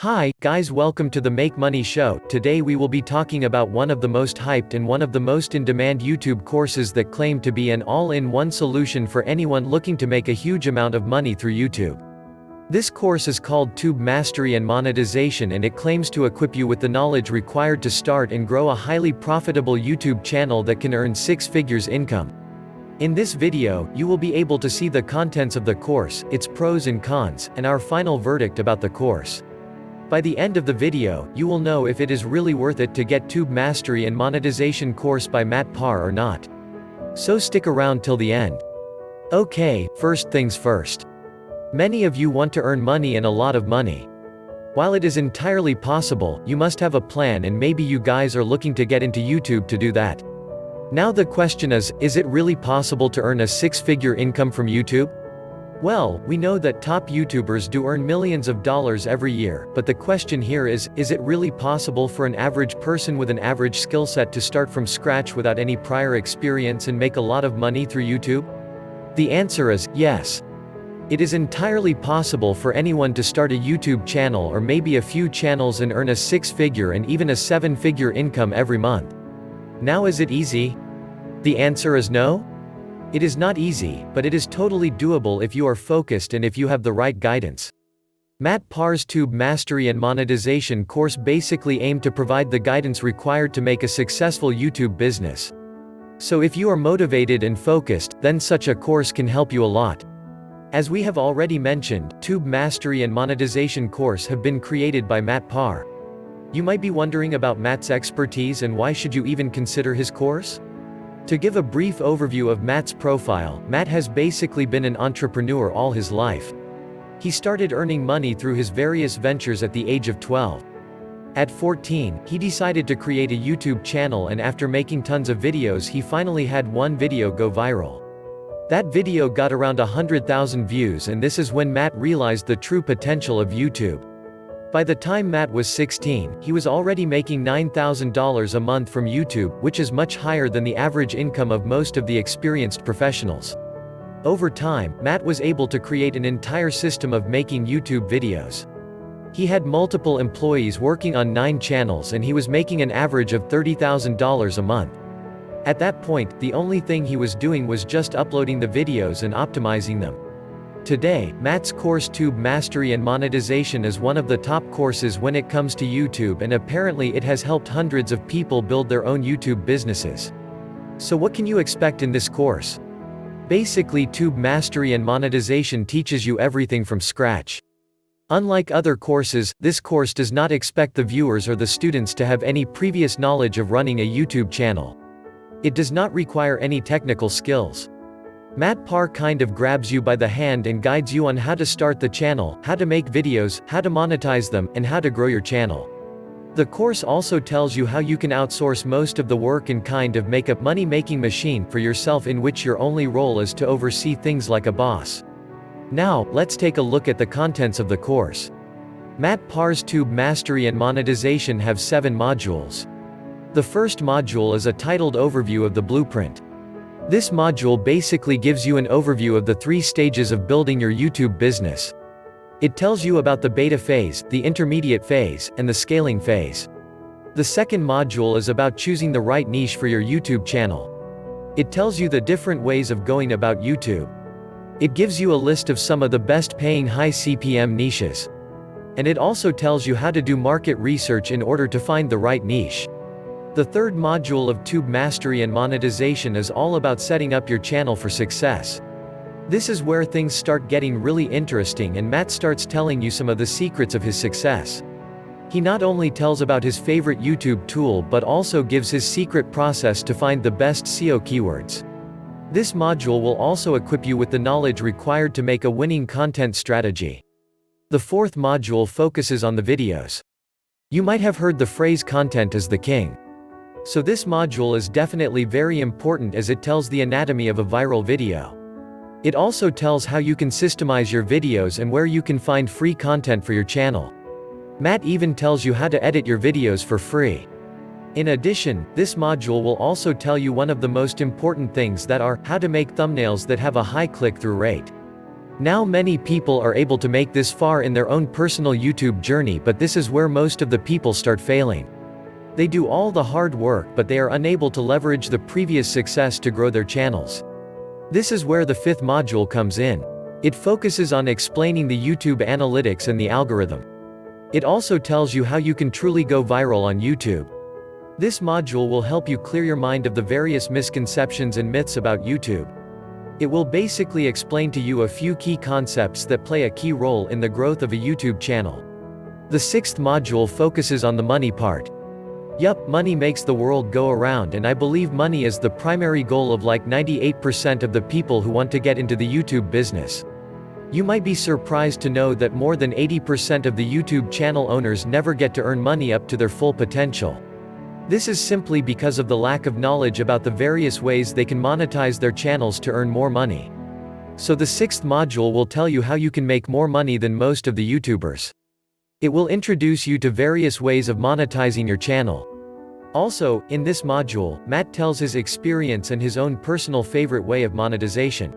Hi, guys, welcome to the Make Money Show. Today we will be talking about one of the most hyped and one of the most in-demand YouTube courses that claim to be an all-in-one solution for anyone looking to make a huge amount of money through YouTube. This course is called Tube Mastery and Monetization, and it claims to equip you with the knowledge required to start and grow a highly profitable YouTube channel that can earn six figures income. In this video, you will be able to see the contents of the course, its pros and cons, and our final verdict about the course. By the end of the video, you will know if it is really worth it to get Tube Mastery and Monetization course by Matt Parr or not. So stick around till the end. Okay, first things first. Many of you want to earn money and a lot of money. While it is entirely possible, you must have a plan, and maybe you guys are looking to get into YouTube to do that. Now the question is it really possible to earn a six-figure income from YouTube? Well, we know that top YouTubers do earn millions of dollars every year, but the question here is it really possible for an average person with an average skill set to start from scratch without any prior experience and make a lot of money through YouTube? The answer is yes. It is entirely possible for anyone to start a YouTube channel or maybe a few channels and earn a six-figure and even a seven-figure income every month. Now, is it easy? The answer is no. It is not easy, but it is totally doable if you are focused and if you have the right guidance. Matt Parr's Tube Mastery and Monetization course basically aimed to provide the guidance required to make a successful YouTube business. So if you are motivated and focused, then such a course can help you a lot. As we have already mentioned, Tube Mastery and Monetization course have been created by Matt Parr. You might be wondering about Matt's expertise and why should you even consider his course? To give a brief overview of Matt's profile, Matt has basically been an entrepreneur all his life. He started earning money through his various ventures at the age of 12. At 14, he decided to create a YouTube channel, and after making tons of videos he finally had one video go viral. That video got around 100,000 views, and this is when Matt realized the true potential of YouTube. By the time Matt was 16, he was already making $9,000 a month from YouTube, which is much higher than the average income of most of the experienced professionals. Over time, Matt was able to create an entire system of making YouTube videos. He had multiple employees working on 9 channels, and he was making an average of $30,000 a month. At that point, the only thing he was doing was just uploading the videos and optimizing them. Today, Matt's course Tube Mastery and Monetization is one of the top courses when it comes to YouTube, and apparently it has helped hundreds of people build their own YouTube businesses. So what can you expect in this course? Basically, Tube Mastery and Monetization teaches you everything from scratch. Unlike other courses, this course does not expect the viewers or the students to have any previous knowledge of running a YouTube channel. It does not require any technical skills. Matt Parr kind of grabs you by the hand and guides you on how to start the channel, how to make videos, how to monetize them, and how to grow your channel. The course also tells you how you can outsource most of the work and kind of make a money-making machine for yourself, in which your only role is to oversee things like a boss. Now, let's take a look at the contents of the course. Matt Parr's Tube Mastery and Monetization have 7 modules. The first module is a titled Overview of the Blueprint. This module basically gives you an overview of the 3 stages of building your YouTube business. It tells you about the beta phase, the intermediate phase, and the scaling phase. The second module is about choosing the right niche for your YouTube channel. It tells you the different ways of going about YouTube. It gives you a list of some of the best paying high CPM niches. And it also tells you how to do market research in order to find the right niche. The third module of Tube Mastery and Monetization is all about setting up your channel for success. This is where things start getting really interesting, and Matt starts telling you some of the secrets of his success. He not only tells about his favorite YouTube tool but also gives his secret process to find the best SEO keywords. This module will also equip you with the knowledge required to make a winning content strategy. The fourth module focuses on the videos. You might have heard the phrase "content is the king." So this module is definitely very important, as it tells the anatomy of a viral video. It also tells how you can systemize your videos and where you can find free content for your channel. Matt even tells you how to edit your videos for free. In addition, this module will also tell you one of the most important things, that are how to make thumbnails that have a high click-through rate. Now many people are able to make this far in their own personal YouTube journey, but this is where most of the people start failing. They do all the hard work, but they are unable to leverage the previous success to grow their channels. This is where the fifth module comes in. It focuses on explaining the YouTube analytics and the algorithm. It also tells you how you can truly go viral on YouTube. This module will help you clear your mind of the various misconceptions and myths about YouTube. It will basically explain to you a few key concepts that play a key role in the growth of a YouTube channel. The sixth module focuses on the money part. Yup, money makes the world go around, and I believe money is the primary goal of like 98% of the people who want to get into the YouTube business. You might be surprised to know that more than 80% of the YouTube channel owners never get to earn money up to their full potential. This is simply because of the lack of knowledge about the various ways they can monetize their channels to earn more money. So the sixth module will tell you how you can make more money than most of the YouTubers. It will introduce you to various ways of monetizing your channel. Also, in this module, Matt tells his experience and his own personal favorite way of monetization.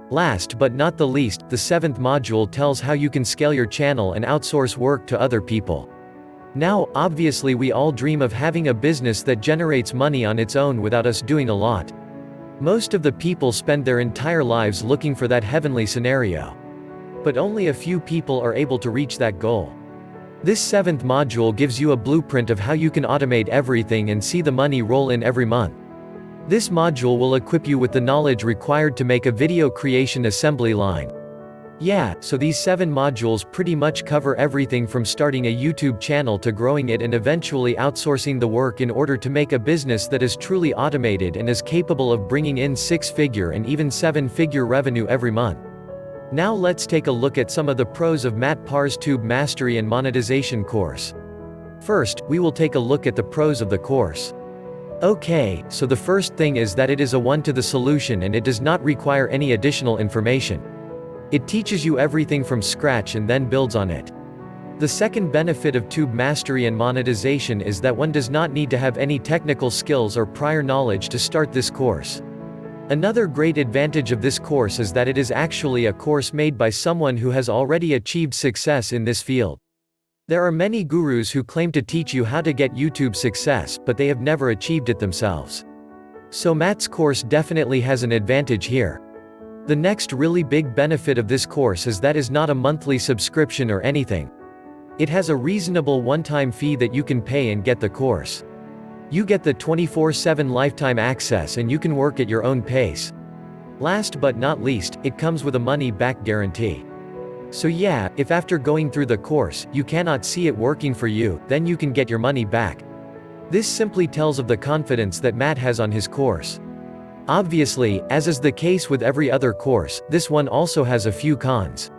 Last but not the least, the seventh module tells how you can scale your channel and outsource work to other people. Now, obviously we all dream of having a business that generates money on its own without us doing a lot. Most of the people spend their entire lives looking for that heavenly scenario. But only a few people are able to reach that goal. This seventh module gives you a blueprint of how you can automate everything and see the money roll in every month. This module will equip you with the knowledge required to make a video creation assembly line. Yeah, so these 7 modules pretty much cover everything from starting a YouTube channel to growing it and eventually outsourcing the work in order to make a business that is truly automated and is capable of bringing in 6-figure and even 7-figure revenue every month. Now let's take a look at some of the pros of Matt Parr's Tube Mastery and Monetization course. First, we will take a look at the pros of the course. Okay, so the first thing is that it is a one-to-the-solution and it does not require any additional information. It teaches you everything from scratch and then builds on it. The second benefit of Tube Mastery and Monetization is that one does not need to have any technical skills or prior knowledge to start this course. Another great advantage of this course is that it is actually a course made by someone who has already achieved success in this field. There are many gurus who claim to teach you how to get YouTube success, but they have never achieved it themselves. So Matt's course definitely has an advantage here. The next really big benefit of this course is that it is not a monthly subscription or anything. It has a reasonable one-time fee that you can pay and get the course. You get the 24/7 lifetime access and you can work at your own pace. Last but not least, it comes with a money-back guarantee. So yeah, if after going through the course, you cannot see it working for you, then you can get your money back. This simply tells of the confidence that Matt has on his course. Obviously, as is the case with every other course, this one also has a few cons.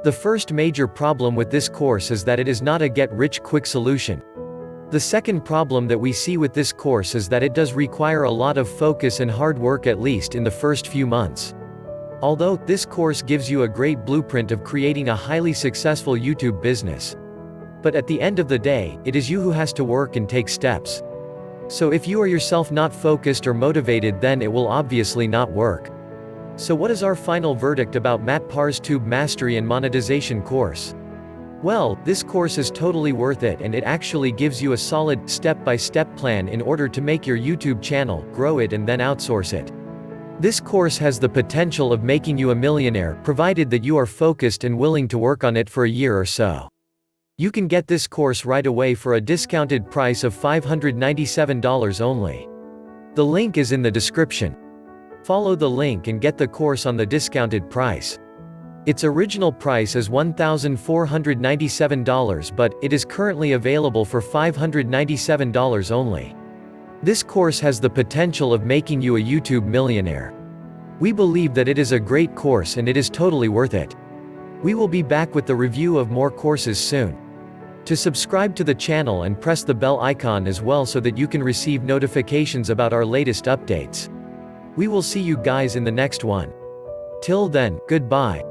The first major problem with this course is that it is not a get-rich-quick solution. The second problem that we see with this course is that it does require a lot of focus and hard work, at least in the first few months. Although, this course gives you a great blueprint of creating a highly successful YouTube business. But at the end of the day, it is you who has to work and take steps. So if you are yourself not focused or motivated, then it will obviously not work. So what is our final verdict about Matt Parr's Tube Mastery and Monetization course? Well, this course is totally worth it, and it actually gives you a solid, step-by-step plan in order to make your YouTube channel, grow it and then outsource it. This course has the potential of making you a millionaire, provided that you are focused and willing to work on it for a year or so. You can get this course right away for a discounted price of $597 only. The link is in the description. Follow the link and get the course on the discounted price. Its original price is $1,497, but it is currently available for $597 only. This course has the potential of making you a YouTube millionaire. We believe that it is a great course and it is totally worth it. We will be back with the review of more courses soon. To subscribe to the channel and press the bell icon as well so that you can receive notifications about our latest updates. We will see you guys in the next one. Till then, goodbye.